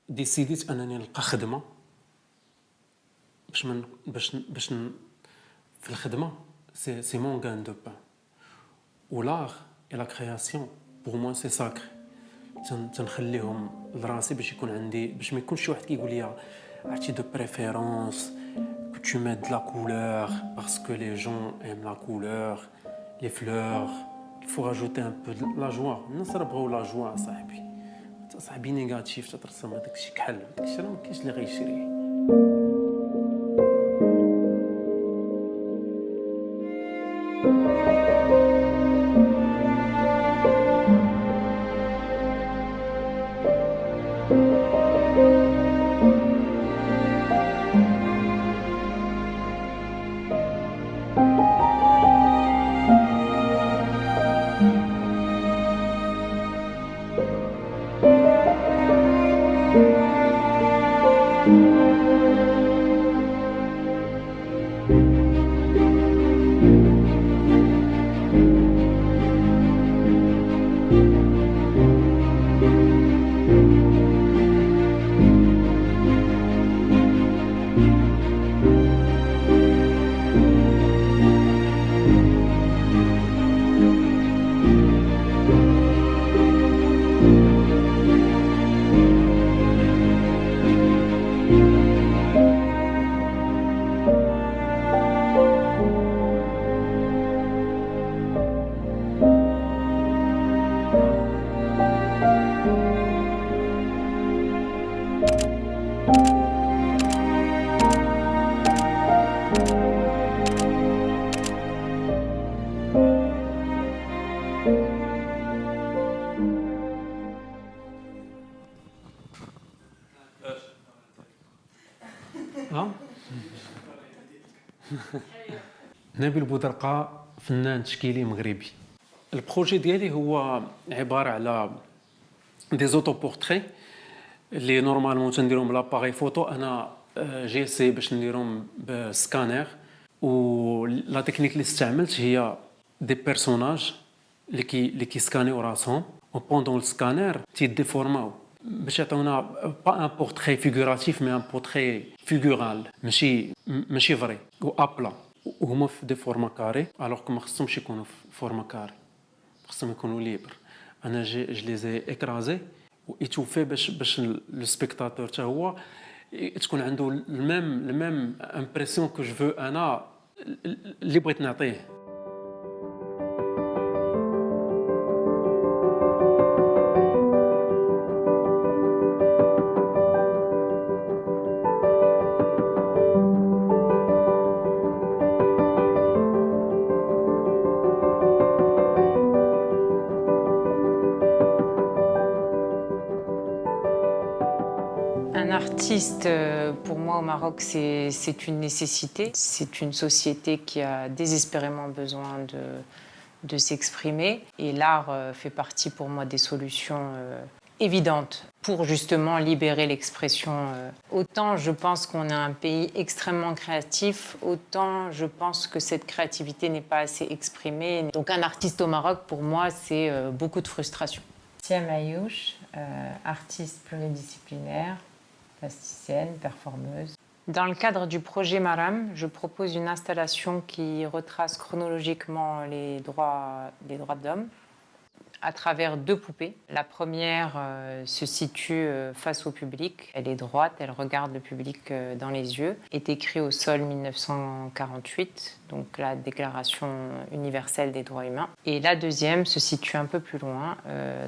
ديسيديت انني نلقى خدمه في الخدمه سي مون غان دو بان ولار اي لا كرياسيون بور موا سي ساكري تنخليهم لراسي باش يكون عندي باش ما يكونش شي واحد كيقول لي عرفتي دو بريفيرونس que tu mets de la couleur parce que les gens aiment la couleur les fleurs il faut rajouter un peu de la joie الناس راه بغاو لا جوا صاحبي نيجاتيف تترسم هذاك الشيء كحل داك الشيء راه ما كاينش اللي غيشريه. نبيل بودرقة فنان تشكيلي مغربي. البروجي ديالي هو عبارة على دي زوتو بورتري اللي نورمالمون تنديرهم بلاباغي فوتو. انا جي سي باش نديرهم بسكانير و لا تكنيك اللي استعملت هي دي بيرسوناج اللي كيسكانيو راسهم و بوندون السكانير تيديفورماو باش يعطيونا با ان بورتري فيغوراتيف مي ان بورتري فيغورال ماشي فري و ابلا وهما في دي فورما كاري الوغ كو ما خصهمش يكونوا في فورما كاري خصهم يكونوا ليبر. انا جو لي اكرازي و ايتوفي باش لو سبيكتاتور حتى هو تكون عنده الميم امبرسيون كو جو فو انا اللي بغيت نعطيه. Un artiste, pour moi au Maroc, c'est une nécessité. C'est une société qui a désespérément besoin de s'exprimer. Et l'art fait partie pour moi des solutions évidentes pour justement libérer l'expression. Autant je pense qu'on est un pays extrêmement créatif, autant je pense que cette créativité n'est pas assez exprimée. Donc un artiste au Maroc, pour moi, c'est beaucoup de frustration. Siam Ayouch, artiste pluridisciplinaire, plasticienne, performeuse. Dans le cadre du projet Maram, je propose une installation qui retrace chronologiquement les droits de l'homme à travers deux poupées. La première se situe face au public. Elle est droite, elle regarde le public dans les yeux. Est écrit au sol 1948, donc la Déclaration universelle des droits humains. Et la deuxième se situe un peu plus loin,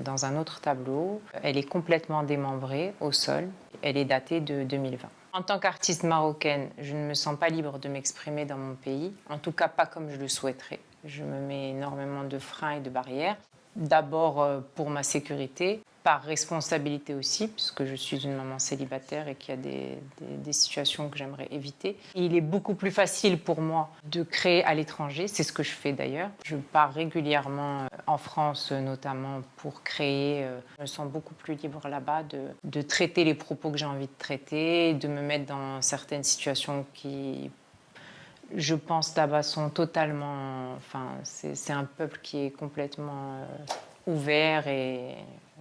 dans un autre tableau. Elle est complètement démembrée au sol. Elle est datée de 2020. En tant qu'artiste marocaine, je ne me sens pas libre de m'exprimer dans mon pays, en tout cas pas comme je le souhaiterais. Je me mets énormément de freins et de barrières. D'abord pour ma sécurité, par responsabilité aussi, puisque je suis une maman célibataire et qu'il y a des situations que j'aimerais éviter. Il est beaucoup plus facile pour moi de créer à l'étranger, c'est ce que je fais d'ailleurs. Je pars régulièrement en France notamment pour créer. Je me sens beaucoup plus libre là-bas de traiter les propos que j'ai envie de traiter, de me mettre dans certaines situations qui, je pense, là-bas sont totalement... Enfin, c'est un peuple qui est complètement ouvert et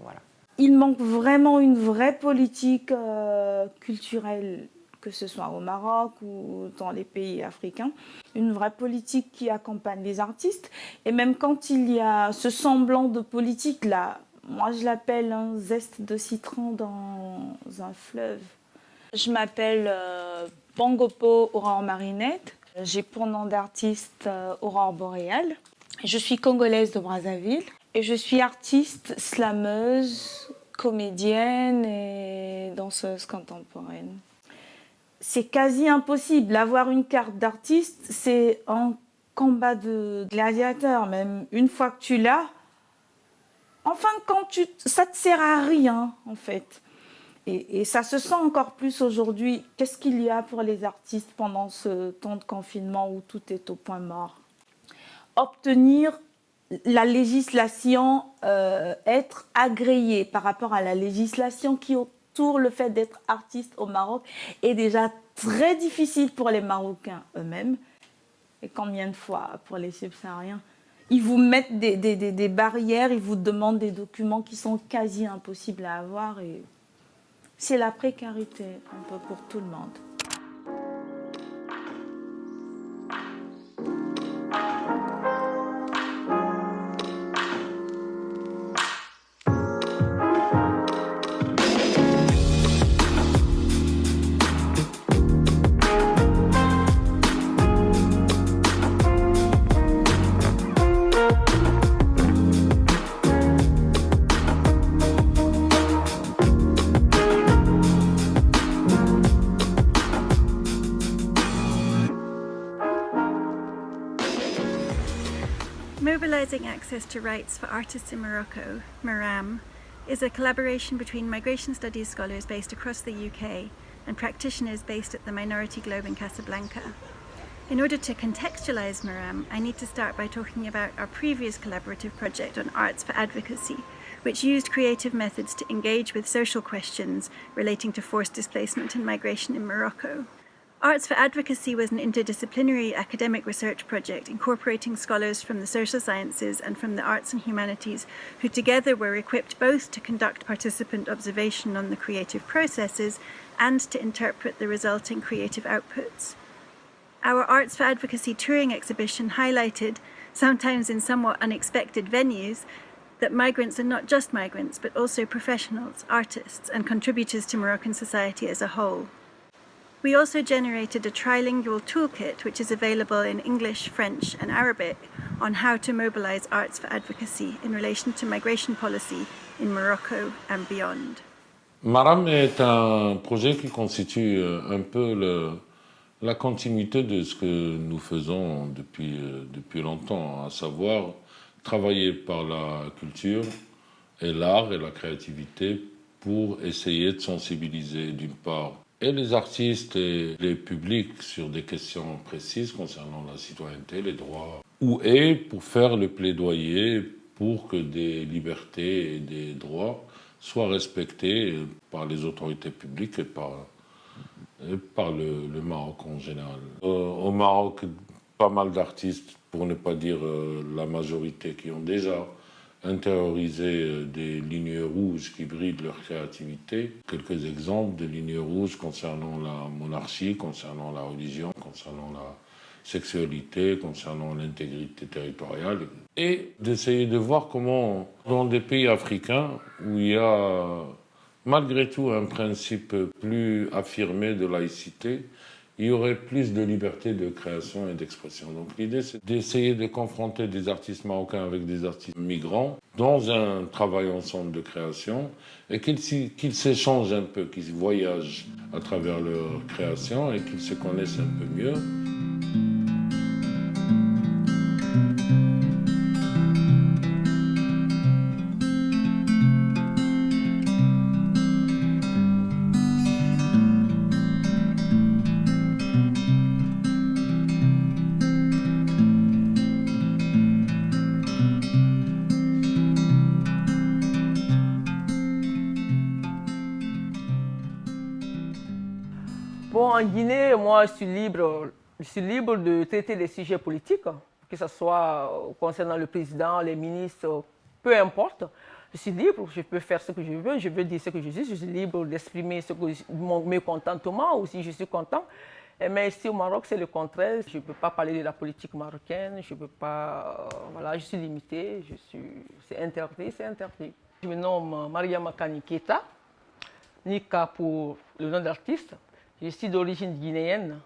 voilà. Il manque vraiment une vraie politique culturelle, que ce soit au Maroc ou dans les pays africains, une vraie politique qui accompagne les artistes. Et même quand il y a ce semblant de politique là, moi je l'appelle un zeste de citron dans un fleuve. Je m'appelle Bangopo Aurore Marinette. J'ai pour nom d'artiste Aurore Boréal. Je suis congolaise de Brazzaville et je suis artiste, slameuse, comédienne et danseuse contemporaine. C'est quasi impossible. Avoir une carte d'artiste, c'est un combat de gladiateur. Même une fois que tu l'as, enfin, ça te sert à rien, en fait. Et ça se sent encore plus aujourd'hui. Qu'est-ce qu'il y a pour les artistes pendant ce temps de confinement où tout est au point mort? Obtenir la législation, être agréé par rapport à la législation qui entoure le fait d'être artiste au Maroc est déjà très difficile pour les Marocains eux-mêmes. Et combien de fois pour les subsahariens? Ils vous mettent des barrières, ils vous demandent des documents qui sont quasi impossibles à avoir. Et c'est la précarité un peu pour tout le monde. Mobilising Access to Rights for Artists in Morocco, MARAM, is a collaboration between migration studies scholars based across the UK and practitioners based at the Minority Globe in Casablanca. In order to contextualise MARAM, I need to start by talking about our previous collaborative project on arts for advocacy, which used creative methods to engage with social questions relating to forced displacement and migration in Morocco. Arts for Advocacy was an interdisciplinary academic research project incorporating scholars from the social sciences and from the arts and humanities who together were equipped both to conduct participant observation on the creative processes and to interpret the resulting creative outputs. Our Arts for Advocacy touring exhibition highlighted, sometimes in somewhat unexpected venues, that migrants are not just migrants but also professionals, artists and contributors to Moroccan society as a whole. We also generated a trilingual toolkit which is available in English, French and Arabic on how to mobilise arts for advocacy in relation to migration policy in Morocco and beyond. MARAM est un projet qui constitue un peu la continuité de ce que nous faisons depuis longtemps, à savoir travailler par la culture et l'art et la créativité pour essayer de sensibiliser d'une part et les artistes et les publics sur des questions précises concernant la citoyenneté, les droits, et pour faire le plaidoyer pour que des libertés et des droits soient respectés par les autorités publiques et par le Maroc en général. Au Maroc, pas mal d'artistes, pour ne pas dire la majorité, qui ont déjà intérioriser des lignes rouges qui brident leur créativité. Quelques exemples de lignes rouges concernant la monarchie, concernant la religion, concernant la sexualité, concernant l'intégrité territoriale. Et d'essayer de voir comment, dans des pays africains où il y a malgré tout un principe plus affirmé de laïcité, il y aurait plus de liberté de création et d'expression. Donc l'idée, c'est d'essayer de confronter des artistes marocains avec des artistes migrants dans un travail ensemble de création et qu'ils s'échangent un peu, qu'ils voyagent à travers leur création et qu'ils se connaissent un peu mieux. Bon, en Guinée, moi, je suis libre de traiter des sujets politiques, que ce soit concernant le président, les ministres, peu importe. Je suis libre, je peux faire ce que je veux dire ce que je suis libre d'exprimer mon mécontentement ou si je suis content. Mais ici au Maroc, c'est le contraire. Je ne peux pas parler de la politique marocaine, je peux pas, voilà, je suis limitée, c'est interdit, c'est interdit. Je me nomme Mariama Kani Keita, Nika pour le nom d'artiste. Je suis d'origine guinéenne.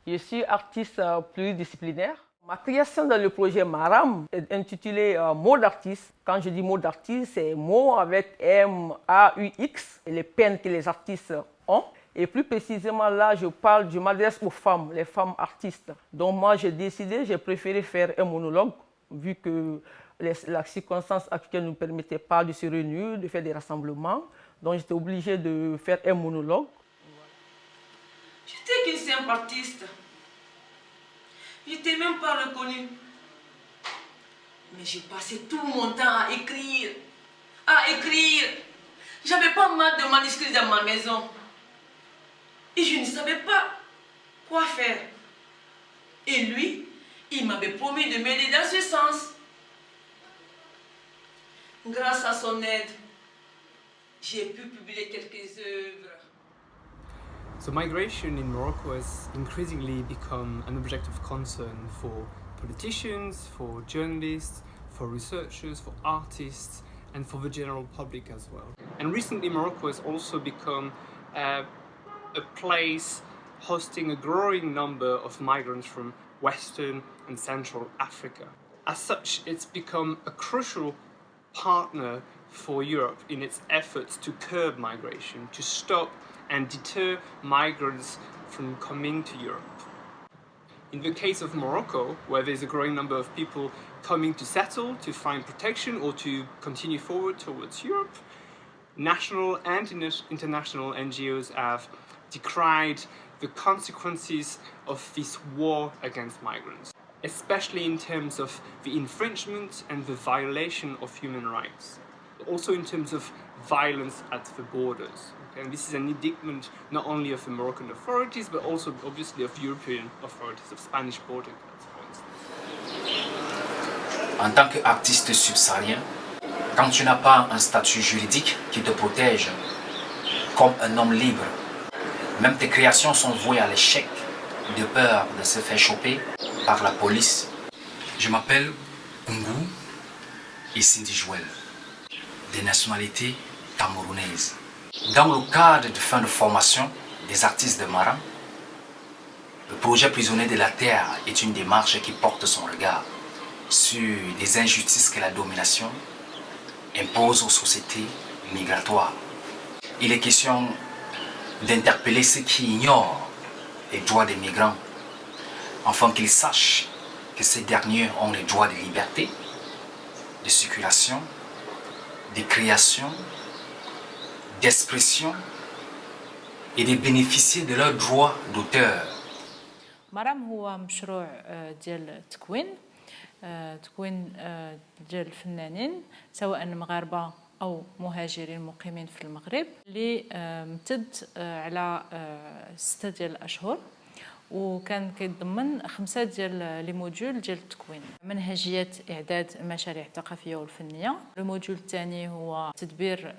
Je suis artiste pluridisciplinaire. Ma création dans le projet Maram est intitulée Mots d'artiste. Quand je dis mots d'artiste, c'est mots avec M-A-U-X et les peines que les artistes ont. Et plus précisément là, je m'adresse aux femmes, les femmes artistes. Donc moi, j'ai préféré faire un monologue, vu que la circonstance actuelle ne nous permettait pas de se réunir, de faire des rassemblements. Donc j'étais obligée de faire un monologue. J'étais qu'une simple artiste. Je n'étais même pas reconnue. Mais j'ai passé tout mon temps à écrire. J'avais pas mal de manuscrits dans ma maison. Et je ne savais pas quoi faire. Et lui, il m'avait promis de m'aider dans ce sens. Grâce à son aide, j'ai pu publier quelques œuvres. So migration in Morocco has increasingly become an object of concern for politicians, for journalists, for researchers, for artists, and for the general public as well. And recently Morocco has also become a place hosting a growing number of migrants from Western and Central Africa. As such, it's become a crucial partner for Europe in its efforts to curb migration, to stop and deter migrants from coming to Europe. In the case of Morocco, where there's a growing number of people coming to settle, to find protection, or to continue forward towards Europe, national and international NGOs have decried the consequences of this war against migrants, especially in terms of the infringement and the violation of human rights, also in terms of violence at the borders. Okay? And this is an indictment not only of the Moroccan authorities, but also obviously of European authorities, of Spanish border guards, for instance. En tant qu'artiste subsaharien, quand tu n'as pas un statut juridique qui te protège comme un homme libre, même tes créations sont vouées à l'échec de peur de se faire choper par la police. Je m'appelle Kungu et Cindy Joël, des nationalités camerounaises. Dans le cadre de fin de formation des artistes de Maram, le projet Prisonniers de la Terre est une démarche qui porte son regard sur les injustices que la domination impose aux sociétés migratoires. Il est question d'interpeller ceux qui ignorent les droits des migrants, afin qu'ils sachent que ces derniers ont les droits de liberté, de circulation, de création, d'expression et de bénéficier de leurs droits d'auteur. مرام هو مشروع ديال تكوين ديال الفنانين سواء مغاربة أو مهاجرين مقيمين في المغرب اللي امتد على 6 ديال الأشهر وكان كيتضمن 5 ديال لي موديول ديال التكوين. منهجية إعداد المشاريع الثقافية والفنية. الموديول الثاني هو التدبير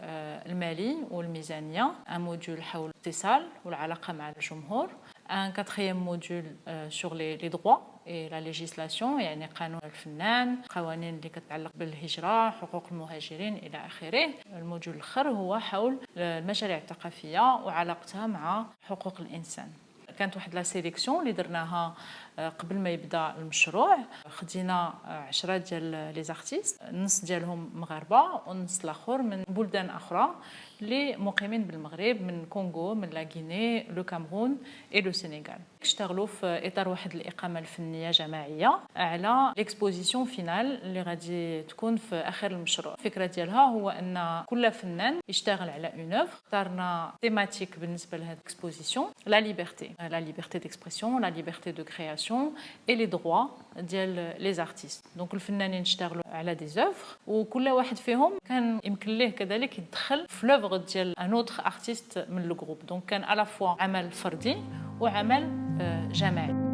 المالي والميزانية. ان موديول حول الاتصال والعلاقة مع الجمهور. ان كاتريام موديول sur les droits et la législation يعني قانون الفنان، قوانين اللي كتعلق بالهجرة، حقوق المهاجرين إلى آخره. الموديول الآخر هو حول المشاريع الثقافية وعلاقتها مع حقوق الإنسان. كانت واحد لا سيليكسيون اللي درناها قبل ما يبدا المشروع. خدينا 10 ديال لي زارتيست، النص ديالهم مغاربه والنص الاخر من بلدان اخرى اللي مقيمين بالمغرب، من كونغو، من لا غيني، لو كامرون اي لو سينيغال. اشتغلوا في اطار واحد الاقامه الفنيه جماعيه على ليكسبوزيسيون فينال اللي غادي تكون في اخر المشروع. الفكره ديالها هو ان كل فنان يشتغل على اون اوفر. اختارنا تيماتيك بالنسبه لهاد الاكسبوزيسيون لا ليبرتي ديكسبرسيون، لا ليبرتي دو création et les droits ديال les artistes. دونك الفنانين اشتغلوا على دي زوفر وكل واحد فيهم كان يمكن ليه كذلك يدخل في لوفر ديال ان اوتر ارتيست من لو جروب. دونك كان على فوا عمل فردي وعمل جماعي.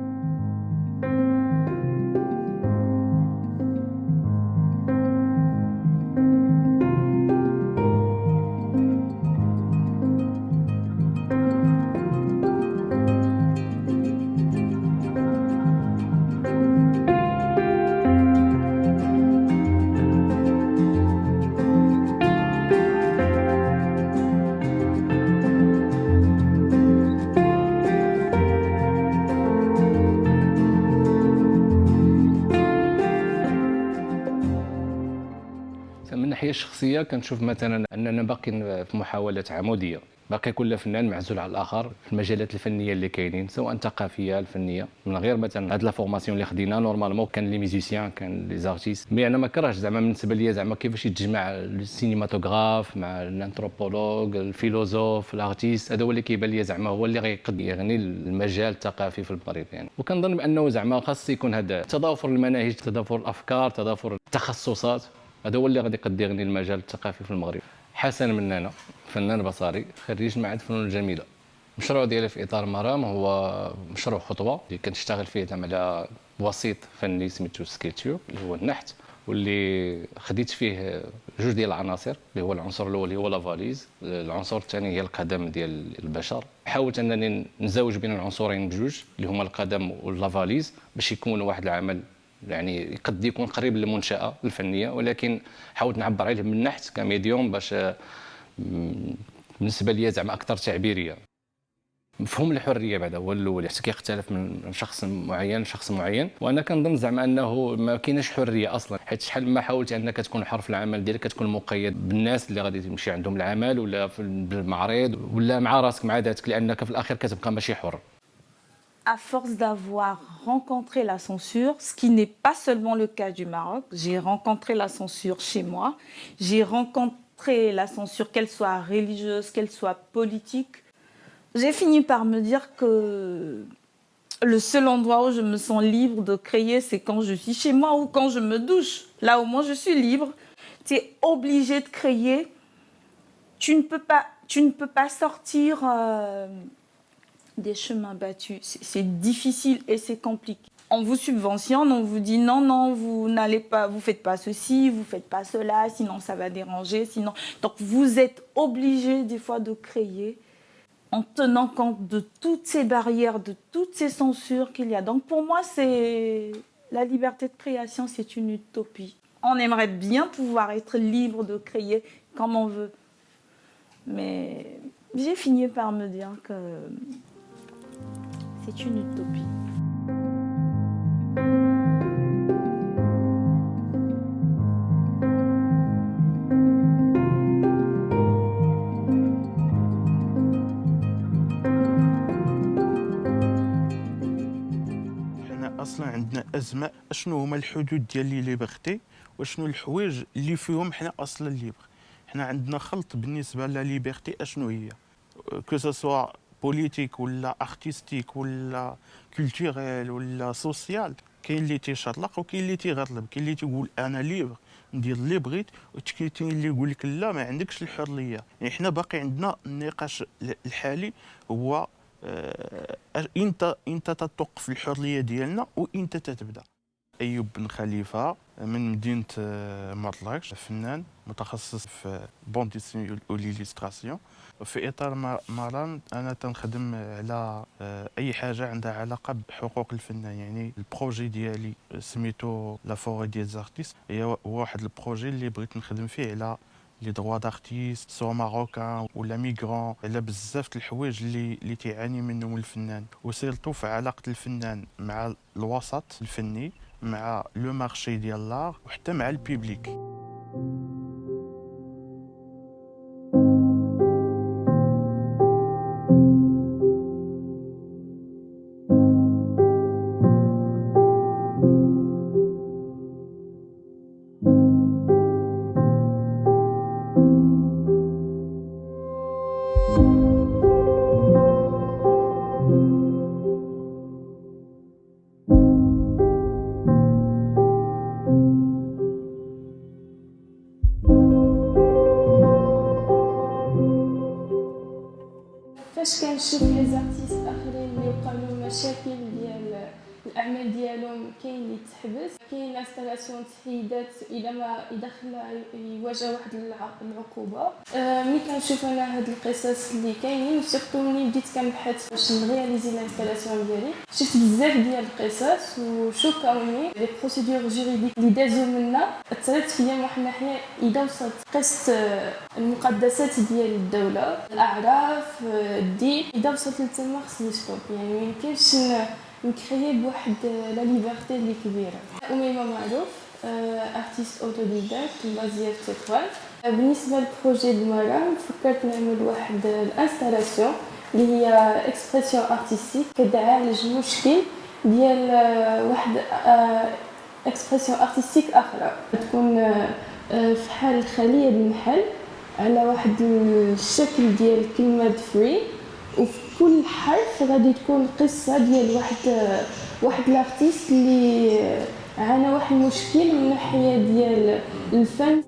الناحيه الشخصيه كنشوف مثلا اننا باقيين في محاوله عموديه، باقي كل فنان معزول على الاخر في المجالات الفنيه اللي كاينين سواء الثقافيه الفنيه، من غير مثلا هاد لا فورماسيون اللي خدينا نورمالمون كان لي ميوزيسيان كان لي زارتيست. مي انا ما كرهش زعما بالنسبه ليا زعما كيفاش يتجمع السينماتوغراف مع الانثروبولوج الفيلوزوف الارتيست، هذا هو اللي كيبان ليا زعما هو اللي غيقد يغني المجال الثقافي في المغرب يعني. وكنظن بانه زعما خاص يكون هذا تضافر المناهج، تضافر الافكار، تضافر التخصصات، هذا هو اللي غادي يقد يغني المجال الثقافي في المغرب. حسن مننا فنان بصري خريج معهد الفنون الجميله. المشروع ديالي في اطار مرام هو مشروع خطوه اللي كنشتغل فيه على وسيط فني سميتو سكيلتور اللي هو النحت، واللي خديت فيه جوج ديال العناصر اللي هو العنصر الاول اللي هو لافاليز، العنصر الثاني هي القدم ديال البشر. حاولت انني نزوج بين العنصرين بجوج اللي هما القدم واللافاليز باش يكون واحد العمل يعني قد يكون قريب للمنشأة الفنية، ولكن حاولت نعبر عليه من النحت كميديوم باش بالنسبة لي زعما أكثر تعبيرية. مفهوم الحرية بعدا هو الأول، حتى كيختلف من شخص معين لشخص معين، وأنا كنظن زعما أنه ما كايناش حرية أصلا، حيت شحال ما حاولت أنك تكون حر في العمل ديالك كتكون مقيد بالناس اللي غادي تمشي عندهم العمل ولا بالمعرض ولا مع راسك مع ذاتك، لأنك في الأخير كتبقى ماشي حر. À force d'avoir rencontré la censure, ce qui n'est pas seulement le cas du Maroc, j'ai rencontré la censure chez moi, j'ai rencontré la censure, qu'elle soit religieuse, qu'elle soit politique. J'ai fini par me dire que le seul endroit où je me sens libre de créer, c'est quand je suis chez moi ou quand je me douche. Là, au moins, je suis libre. Tu es obligé de créer. Tu ne peux pas sortir... des chemins battus, c'est difficile et c'est compliqué. On vous subventionne, on vous dit non, vous n'allez pas, vous faites pas ceci, vous faites pas cela, sinon ça va déranger, sinon... Donc vous êtes obligé des fois de créer en tenant compte de toutes ces barrières, de toutes ces censures qu'il y a. Donc pour moi, c'est la liberté de création, c'est une utopie. On aimerait bien pouvoir être libre de créer comme on veut. Mais j'ai fini par me dire que c'est une utopie. حنا اصلا عندنا ازمه اشنو هما الحدود ديال لي ليبرتي وشنو الحوايج اللي فيهم حنا اصلا ليبر. حنا عندنا خلط بالنسبه لا ليبرتي اشنو هي كو سوا بوليتيك ولا ارتستيك ولا كولتوريل ولا سوسيال. كاين اللي تيشطلق وكاين اللي تيغلب، كاين اللي تيقول انا ليبر ندير اللي بغيت، وكاين اللي يقول لك لا ما عندكش الحريه. يعني حنا باقي عندنا النقاش الحالي هو انت تتوقف الحريه ديالنا وانت تتبدا. ايوب بن خليفه من مدينه مطلقش، فنان متخصص في بون ديسين وليليستراسيون. في اطار مرام انا تنخدم على اي حاجه عندها علاقه بحقوق الفنان. يعني البروجي ديالي سميتو لا فوري ديال زارتيست، هي واحد البروجي اللي بغيت نخدم فيه على لي دروا دارتيست سوا ماروكان ولا ميغرون، على بزاف الحوايج اللي تيعاني منهم الفنان، وسيرتو في علاقه الفنان مع الوسط الفني، مع لو مارشي ديال لار، وحتى مع البيبليك. فاش كنشوف لي زارتيست اخرين اللي وقع لهم مشاكل ديال الاعمال ديالهم، كاين اللي تحبس، كاين انستالاسيون تحيدات اذا خلا يواجه واحد العقوبه. ملي كنشوف انا هاد القصص اللي كاينين، سورتو ملي بديت كنبحث باش نغياليزي الانستالاسيون ديالي، شفت بزاف ديال القصص وشوكاوني لي بروسيدور جوريديك اللي دازو منا، اثرت فيا من واحد الناحيه. اذا وصلت قصه المقدسات ديال الدوله، الاعراف، الدين، اذا وصلت لتما خصني ستوب. يعني ما يمكنش نكريي بواحد لا ليبرتي اللي كبيره. أميمة معروف ارتيست اوتوديداكت مبازيه في تطوان. بالنسبه للبروجي د مرام فكرت نعمل واحد الانستالاسيون اللي هي اكسبرسيون ارتستيك كتعالج مشكل ديال واحد اكسبرسيون ارتستيك اخرى تكون في حال خليه المحل على واحد الشكل ديال كلمه فري، وفي كل حرف غادي تكون قصه ديال واحد الارتيست اللي عانى واحد المشكل من ناحيه ديال الفن.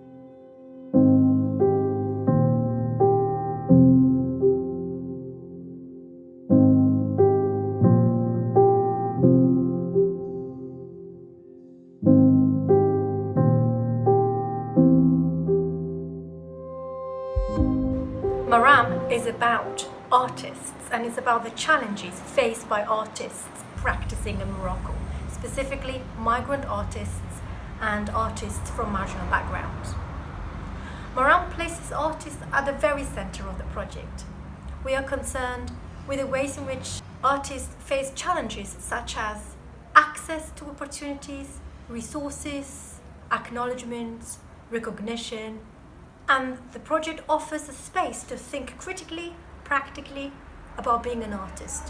Maram is about artists and it's about the challenges faced by artists practicing in Morocco, specifically migrant artists and artists from marginal backgrounds. Maram places artists at the very center of the project. We are concerned with the ways in which artists face challenges such as access to opportunities, resources, acknowledgements, recognition, and the project offers a space to think critically, practically about being an artist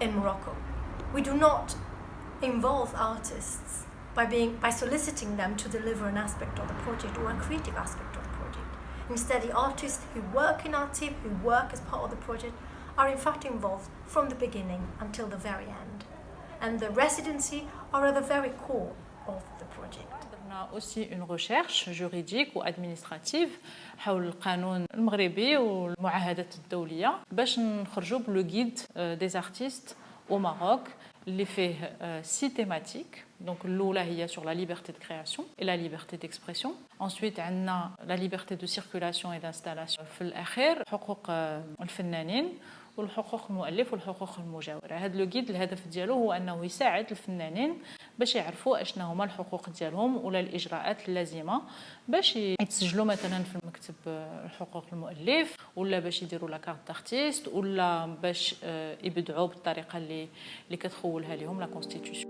in Morocco. We do not involve artists by soliciting them to deliver an aspect of the project or a creative aspect of the project. Instead, the artists who work in our team, who work as part of the project, are in fact involved from the beginning until the very end. And the residency are at the very core of the project. On a aussi une recherche juridique ou administrative حول القانون المغربي والمعاهدات الدولية باش نخرجوا بلو guide des artistes au Maroc اللي فيه 6 thématiques. Donc الأولى هي sur la liberté de création et la liberté d'expression. Ensuite عندنا la liberté de circulation et d'installation. في الأخير حقوق الفنانين والحقوق المؤلف والحقوق المجاورة. هذا لو جيد الهدف ديالو هو أنه يساعد الفنانين باش يعرفوا اشنا هما الحقوق ديالهم ولا الإجراءات اللازمة باش يتسجلوا مثلا في المكتب حقوق المؤلف ولا باش يديروا لا كارت دارتيست ولا باش يبدعوا بالطريقة اللي كتخولها لهم لا كونستيتيوشن.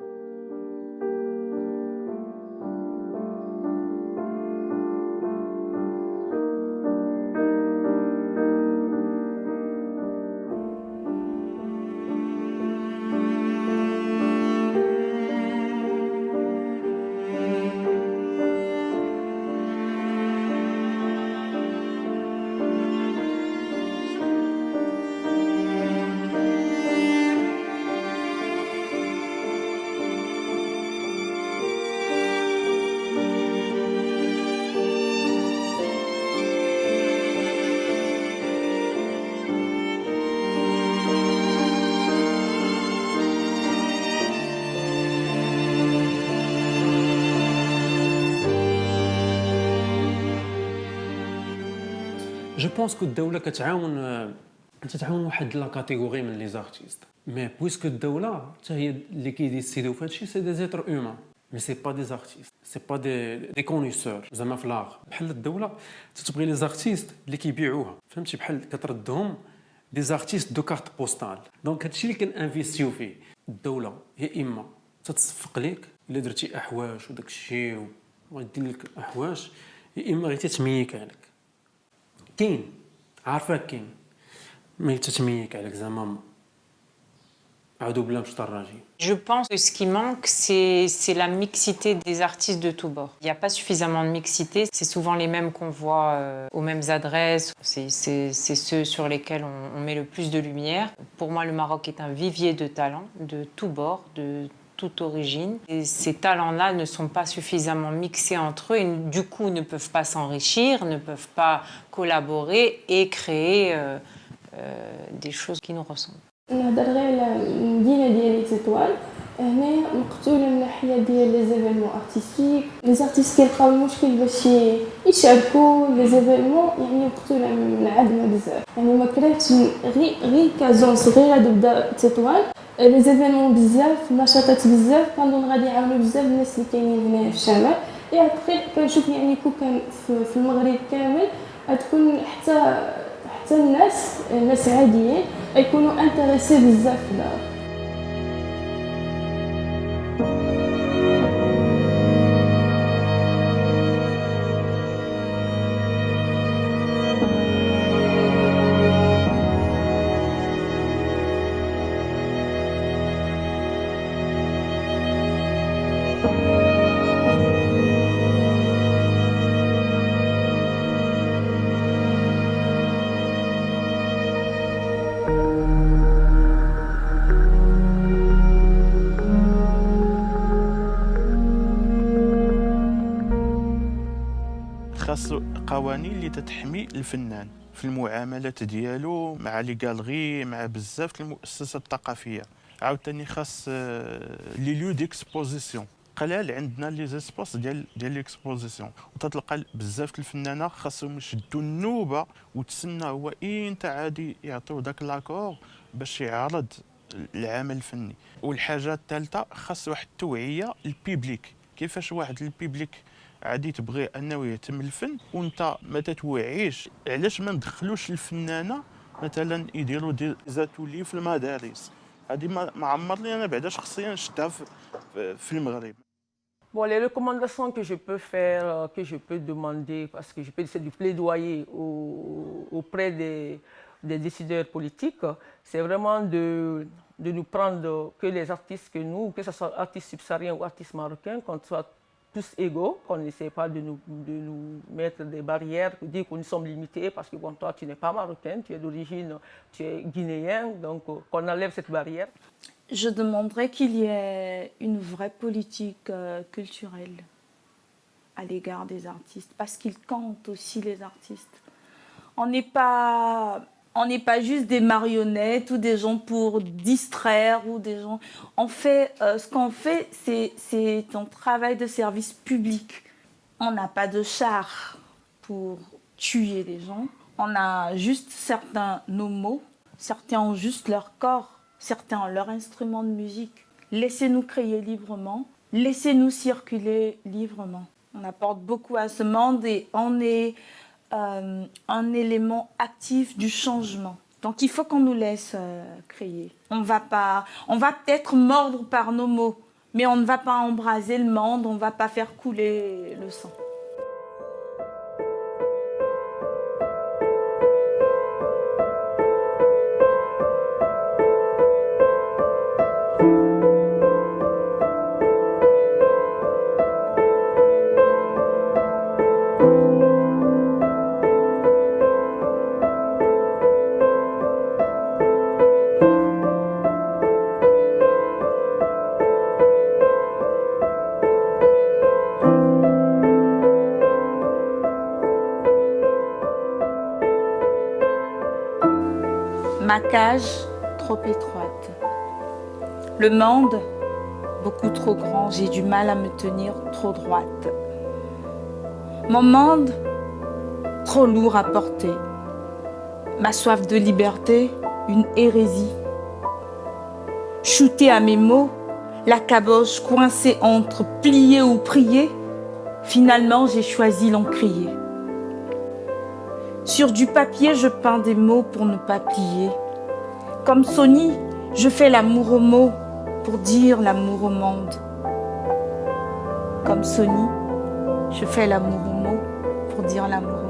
جو بونس كو الدوله كتعاون واحد لا كاتيجوري من لي زارتيست مي بويسكو الدوله حتى هي اللي كيديسيديو في هادشي سي دي زيتر اومان مي سي با دي زارتيست سي با دي كونيسور زعما في لاغ بحال الدوله تتبغي لي زارتيست اللي كيبيعوها فهمتي بحال كتردهم دي زارتيست دو كارت بوستال دونك هادشي اللي كنانفيستيو فيه الدوله يا اما تتصفق ليك الا درتي احواش وداك الشيء وغادير لك احواش يا اما غير تتميك عليك كاين عارفه كاين ما تتميك عليك زعما عادو بلا مش طراجي. Je pense que ce qui manque, c'est la mixité des artistes de tous bords. Il n'y a pas suffisamment de mixité. C'est souvent les mêmes qu'on voit aux mêmes adresses. C'est ceux sur lesquels on met le plus de lumière. Pour moi, le Maroc est un vivier de talents de tous bords, de toute origine. Et ces talents-là ne sont pas suffisamment mixés entre eux et du coup ne peuvent pas s'enrichir, ne peuvent pas collaborer et créer des choses qui nous ressemblent. نهضر غير على المدينه ديالي تطوان. هنايا مقتوله من ناحيه ديال لي زيفينمون ارتستيك لي زارتيست كيلقاو المشكل باش يشاركوا لي زيفينمون يعني مقتوله من عدمه بزاف يعني ما كرهتش غير كازون صغيره تبدا تطوان لي زيفينمون بزاف نشاطات بزاف كنظن غادي يعاونوا بزاف الناس اللي كاينين هنايا في الشمال اي ابخي كنشوف يعني كون كان في المغرب كامل غتكون حتى الناس عاديين يكونوا انتريسي بزاف في الارض. خاصو قوانين اللي تتحمي الفنان في المعاملات ديالو مع لي غالري مع بزاف المؤسسات الثقافيه. عاوتاني خاص لي ليو ديكسبوزيسيون قلال عندنا لي زيسباس ديال ليكسبوزيسيون، وتتلقى بزاف الفنانه خاصهم يشدوا النوبه وتسنى هو امتى عادي يعطيو داك لاكور باش يعرض العمل الفني. والحاجه الثالثه خاص واحد التوعيه البيبليك، كيفاش واحد البيبليك عادي تبغي انه يهتم بالفن وانت ما تتوعيش، علاش ما ندخلوش الفنانه مثلا يديروا دي زاتولي في المدارس. هذه ما عمرني انا بعدا شخصيا شفتها في المغرب. Bon, les recommandations que je peux faire, que je peux demander, parce que je peux faire du plaidoyer auprès des décideurs politiques, c'est vraiment de nous prendre que les artistes que nous, que ce soit artistes subsahariens ou artistes marocains, qu'on soit tous égaux, qu'on n'essaie pas de nous mettre des barrières, de dire que nous sommes limités parce que bon, toi tu n'es pas marocain, tu es d'origine, tu es guinéen, donc qu'on enlève cette barrière. Je demanderais qu'il y ait une vraie politique culturelle à l'égard des artistes, parce qu'ils comptent aussi les artistes. On n'est pas juste des marionnettes ou des gens pour distraire ou des gens. On fait ce qu'on fait, c'est un travail de service public. On n'a pas de char pour tuer les gens. On a juste certains nos mots, certains ont juste leur corps. Certains ont leur instrument de musique. Laissez-nous créer librement, laissez-nous circuler librement. On apporte beaucoup à ce monde et on est un élément actif du changement. Donc il faut qu'on nous laisse créer. On va peut-être mordre par nos mots, mais on ne va pas embraser le monde, on ne va pas faire couler le sang. Ma cage trop étroite. Le monde, beaucoup trop grand, j'ai du mal à me tenir trop droite. Mon monde, trop lourd à porter. Ma soif de liberté, une hérésie. Shootée à mes mots, la caboche coincée entre plier ou prier, finalement j'ai choisi l'encrier. Sur du papier, je peins des mots pour ne pas plier. Comme Sony, je fais l'amour aux mots pour dire l'amour au monde. Comme Sony, je fais l'amour aux mots pour dire l'amour